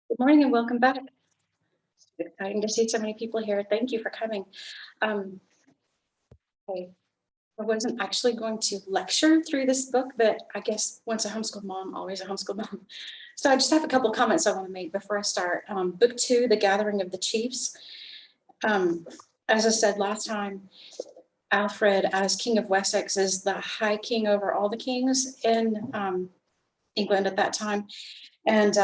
Good morning and welcome back. It's exciting to see so many people here. Thank you for coming. Um, I wasn't actually going to lecture through this book, but I guess once a homeschool mom, always a homeschool mom. So I just have a couple comments I want to make before I start. Book 2, The Gathering of the Chiefs. As I said last time, Alfred, as King of Wessex, is the high king over all the kings in England at that time. And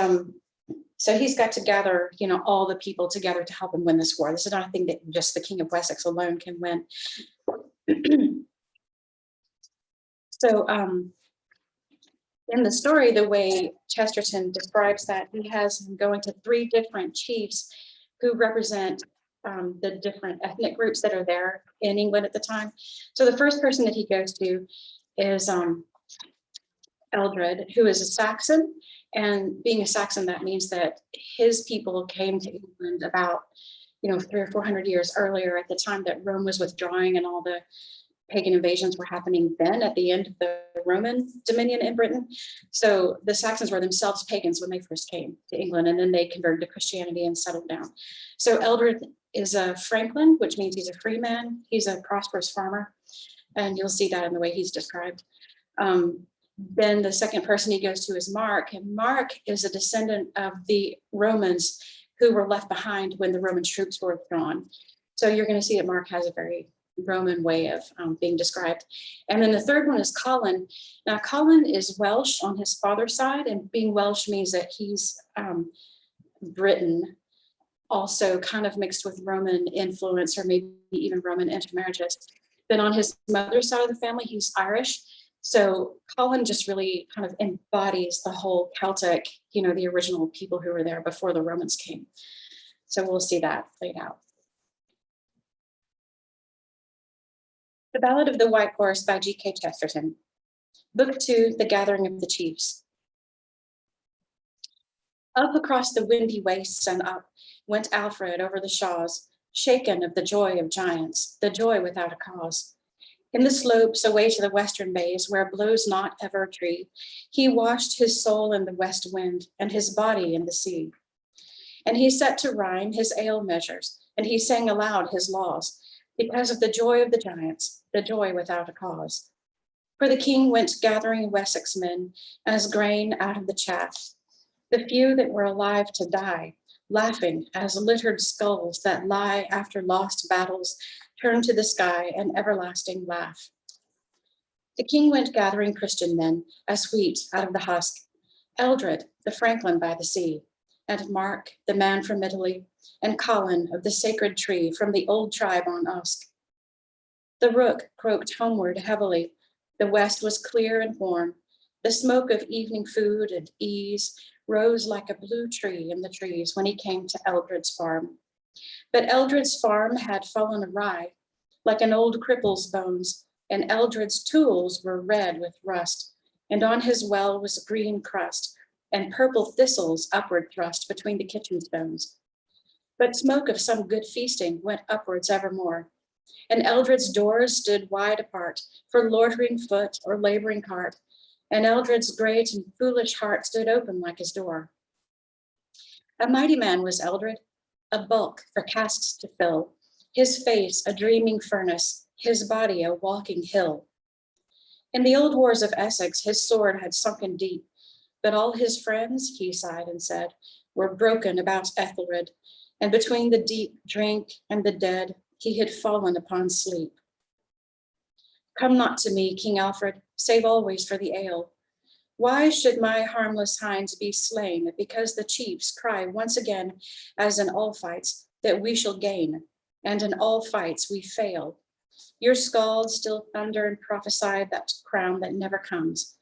so he's got to gather, all the people together to help him win this war. This is not a thing that just the King of Wessex alone can win. So in the story, the way Chesterton describes that, he has him going to 3 different chiefs who represent the different ethnic groups that are there in England at the time. So the first person that he goes to is Eldred, who is a Saxon. And being a Saxon, that means that his people came to England about, 300 or 400 years earlier, at the time that Rome was withdrawing and all the pagan invasions were happening then at the end of the Roman dominion in Britain. So the Saxons were themselves pagans when they first came to England, and then they converted to Christianity and settled down. So Eldred is a franklin, which means he's a free man. He's a prosperous farmer, and you'll see that in the way he's described. Then the second person he goes to is Mark, and Mark is a descendant of the Romans who were left behind when the Roman troops were withdrawn. So you're going to see that Mark has a very Roman way of being described. And then the third one is Colin. Now, Colin is Welsh on his father's side, and being Welsh means that he's Briton, also kind of mixed with Roman influence or maybe even Roman intermarriages. Then on his mother's side of the family, he's Irish. So Colin just really kind of embodies the whole Celtic, the original people who were there before the Romans came. So we'll see that played out. The Ballad of the White Horse by G.K. Chesterton. Book 2, The Gathering of the Chiefs. Up across the windy wastes and up went Alfred over the shaws, shaken of the joy of giants, the joy without a cause. In the slopes away to the western bays, where blows not ever tree, he washed his soul in the west wind and his body in the sea. And he set to rhyme his ale measures, and he sang aloud his laws, because of the joy of the giants, the joy without a cause. For the king went gathering Wessex men as grain out of the chaff, the few that were alive to die, laughing as littered skulls that lie after lost battles turn to the sky an everlasting laugh. The king went gathering Christian men as wheat out of the husk, Eldred, the franklin by the sea, and Mark, the man from Italy, and Colin of the sacred tree from the old tribe on Usk. The rook croaked homeward heavily. The west was clear and warm. The smoke of evening food and ease rose like a blue tree in the trees when he came to Eldred's farm. But Eldred's farm had fallen awry, like an old cripple's bones, and Eldred's tools were red with rust, and on his well was green crust, and purple thistles upward thrust between the kitchen stones. But smoke of some good feasting went upwards evermore, and Eldred's doors stood wide apart for loitering foot or laboring cart, and Eldred's great and foolish heart stood open like his door. A mighty man was Eldred, a bulk for casks to fill, his face a dreaming furnace, his body a walking hill. In the old wars of Essex, his sword had sunken deep, but all his friends, he sighed and said, were broken about Ethelred, and between the deep drink and the dead, he had fallen upon sleep. Come not to me, King Alfred, save always for the ale. Why should my harmless hinds be slain because the chiefs cry once again, as in all fights, that we shall gain, and in all fights we fail? Your scalds still thunder and prophesy that crown that never comes.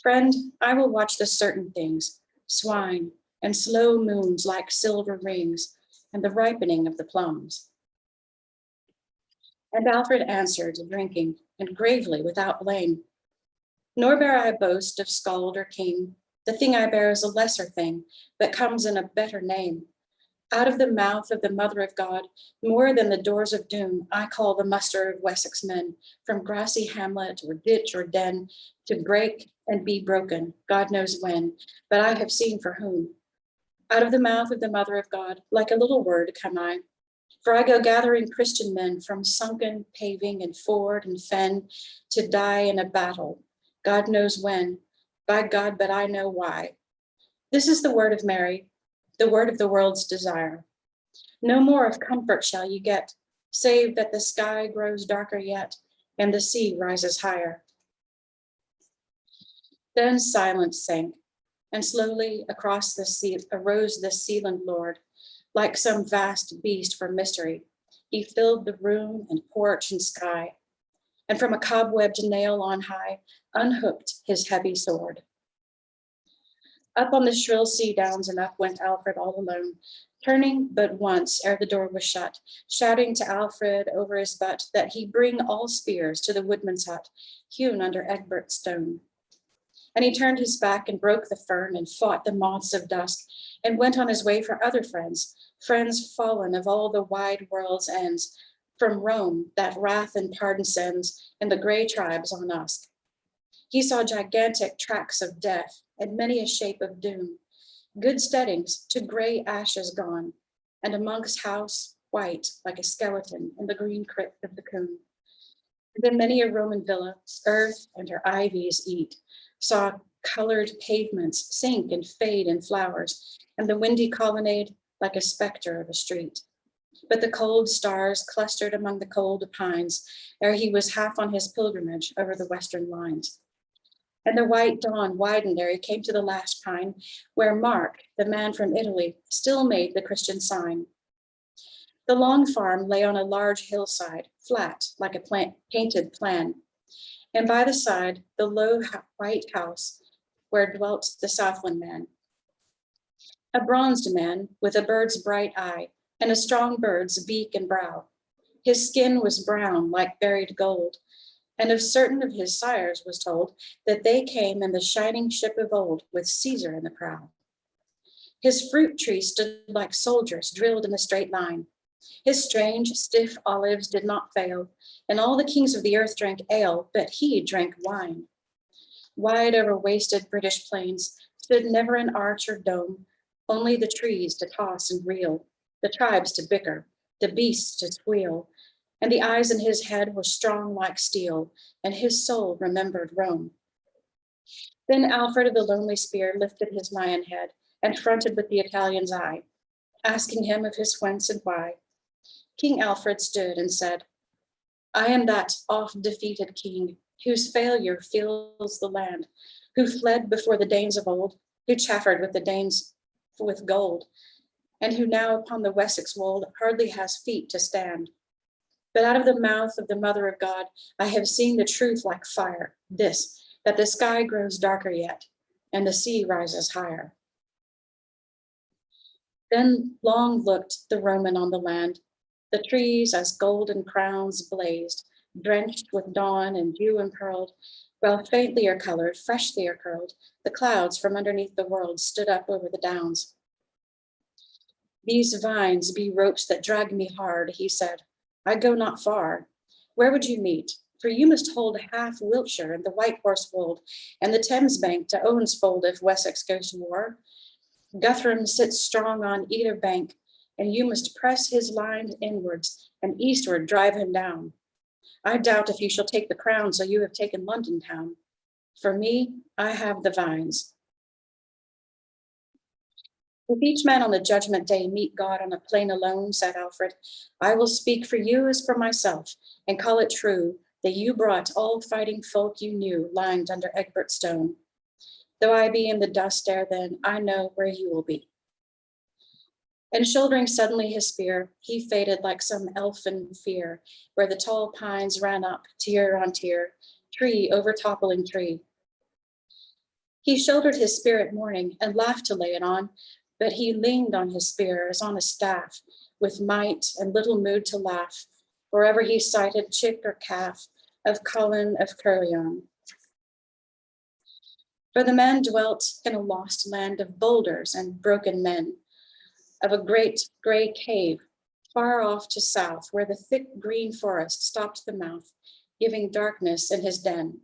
Friend, I will watch the certain things, swine, and slow moons like silver rings, and the ripening of the plums. And Alfred answered, drinking, and gravely without blame, nor bear I boast of scald or king. The thing I bear is a lesser thing, but comes in a better name. Out of the mouth of the Mother of God, more than the doors of doom, I call the muster of Wessex men, from grassy hamlet or ditch or den, to break and be broken, God knows when, but I have seen for whom. Out of the mouth of the Mother of God, like a little word come I. For I go gathering Christian men from sunken paving and ford and fen to die in a battle. God knows when, by God, but I know why. This is the word of Mary, the word of the world's desire. No more of comfort shall you get, save that the sky grows darker yet and the sea rises higher. Then silence sank, and slowly across the sea arose the sealand Lord, like some vast beast for mystery. He filled the room and porch and sky, and from a cobwebbed nail on high unhooked his heavy sword. Up on the shrill sea downs and up went Alfred all alone, turning but once ere the door was shut, shouting to Alfred over his butt that he bring all spears to the woodman's hut, hewn under Egbert stone. And he turned his back and broke the fern and fought the moths of dusk and went on his way for other friends, friends fallen of all the wide world's ends, from Rome that wrath and pardon sends, and the gray tribes on us. He saw gigantic tracks of death and many a shape of doom, good steadings to gray ashes gone, and a monk's house white like a skeleton in the green crypt of the coombe. And then many a Roman villa, earth and her ivies eat, saw colored pavements sink and fade in flowers, and the windy colonnade like a specter of a street. But the cold stars clustered among the cold pines, ere he was half on his pilgrimage over the western lines. And the white dawn widened ere he came to the last pine, where Mark, the man from Italy, still made the Christian sign. The long farm lay on a large hillside, flat like a painted plan, and by the side, the low white house where dwelt the Southland man. A bronzed man with a bird's bright eye and a strong bird's beak and brow. His skin was brown like buried gold, and of certain of his sires was told that they came in the shining ship of old with Caesar in the prow. His fruit trees stood like soldiers drilled in a straight line. His strange, stiff olives did not fail, and all the kings of the earth drank ale, but he drank wine. Wide over wasted British plains stood never an arch or dome, only the trees to toss and reel, the tribes to bicker, the beasts to squeal, and the eyes in his head were strong like steel, and his soul remembered Rome. Then Alfred of the Lonely Spear lifted his Mayan head and fronted with the Italian's eye, asking him of his whence and why. King Alfred stood and said, I am that oft-defeated king, whose failure fills the land, who fled before the Danes of old, who chaffered with the Danes with gold, and who now upon the Wessex wold hardly has feet to stand. But out of the mouth of the Mother of God, I have seen the truth like fire, this, that the sky grows darker yet, and the sea rises higher. Then long looked the Roman on the land. The trees as golden crowns blazed, drenched with dawn and dew impearled, while faintlier colored, freshlier curled, the clouds from underneath the world stood up over the downs. These vines be ropes that drag me hard, he said. I go not far. Where would you meet? For you must hold half Wiltshire and the White Horse Wold, and the Thames bank to Owen's fold if Wessex goes to war. Guthrum sits strong on either bank, and you must press his line inwards and eastward drive him down. I doubt if you shall take the crown, so you have taken London town. For me, I have the vines. If each man on the judgment day meet God on a plain alone, said Alfred, I will speak for you as for myself, and call it true that you brought all fighting folk you knew lined under Egbert stone. Though I be in the dust ere then, I know where you will be. And shouldering suddenly his spear, he faded like some elfin fear, where the tall pines ran up, tier on tier, tree over toppling tree. He shouldered his spear at morning and laughed to lay it on, but he leaned on his spear as on a staff, with might and little mood to laugh, wherever he sighted chick or calf of Colin of Caerleon. For the man dwelt in a lost land of boulders and broken men, of a great gray cave far off to south, where the thick green forest stopped the mouth, giving darkness in his den.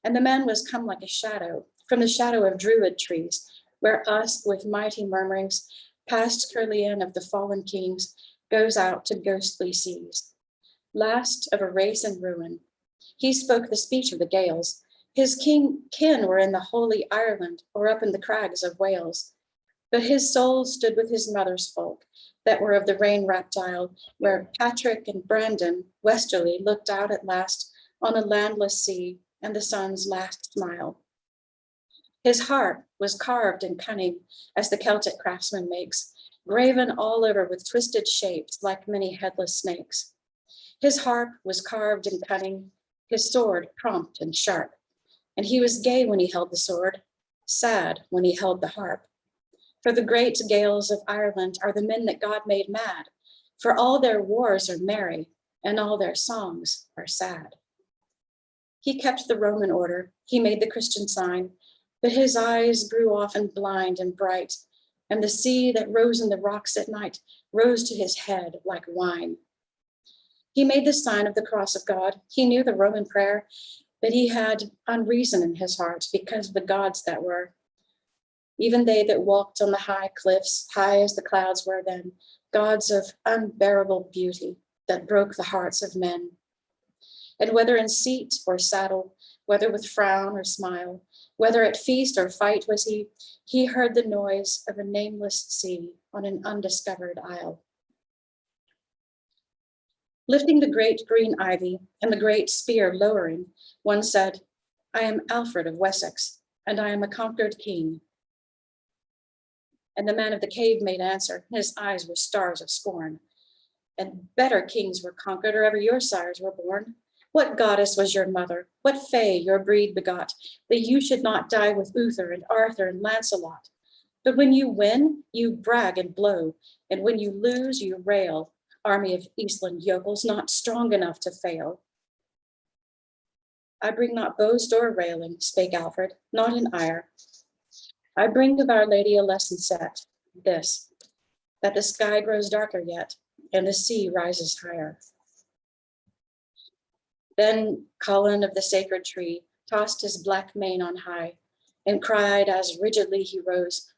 And the man was come like a shadow, from the shadow of druid trees, where Usk with mighty murmurings, past Curlian of the fallen kings, goes out to ghostly seas. Last of a race in ruin, he spoke the speech of the Gaels. His kin were in the holy Ireland or up in the crags of Wales. But his soul stood with his mother's folk that were of the rain-wrapped isle, where Patrick and Brandon westerly looked out at last on a landless sea and the sun's last smile. His harp was carved in cunning, as the Celtic craftsman makes, graven all over with twisted shapes like many headless snakes. His harp was carved in cunning, his sword prompt and sharp, and he was gay when he held the sword, sad when he held the harp. For the great Gaels of Ireland are the men that God made mad, for all their wars are merry, and all their songs are sad. He kept the Roman order, he made the Christian sign, but his eyes grew often blind and bright, and the sea that rose in the rocks at night rose to his head like wine. He made the sign of the cross of God, he knew the Roman prayer, but he had unreason in his heart because of the gods that were. Even they that walked on the high cliffs, high as the clouds were then, gods of unbearable beauty that broke the hearts of men. And whether in seat or saddle, whether with frown or smile, whether at feast or fight was he heard the noise of a nameless sea on an undiscovered isle. Lifting the great green ivy and the great spear lowering, one said, I am Alfred of Wessex, and I am a conquered king. And the man of the cave made answer, his eyes were stars of scorn. And better kings were conquered, or ever your sires were born. What goddess was your mother? What fay your breed begot, that you should not die with Uther and Arthur and Lancelot? But when you win, you brag and blow, and when you lose, you rail, army of Eastland yokels, not strong enough to fail. I bring not boast or railing, spake Alfred, not in ire. I bring of Our Lady a lesson set, this, that the sky grows darker yet, and the sea rises higher. Then Colin of the sacred tree tossed his black mane on high, and cried as rigidly he rose,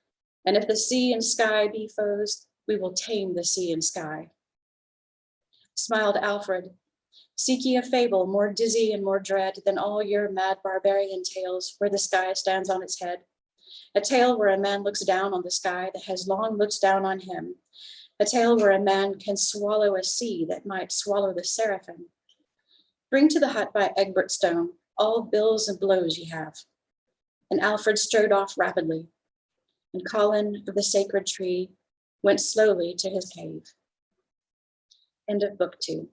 and if the sea and sky be foes, we will tame the sea and sky. Smiled Alfred, seek ye a fable more dizzy and more dread than all your mad barbarian tales where the sky stands on its head? A tale where a man looks down on the sky that has long looked down on him. A tale where a man can swallow a sea that might swallow the seraphim. Bring to the hut by Egbert Stone all bills and blows ye have. And Alfred strode off rapidly, and Colin of the sacred tree went slowly to his cave. End of book 2.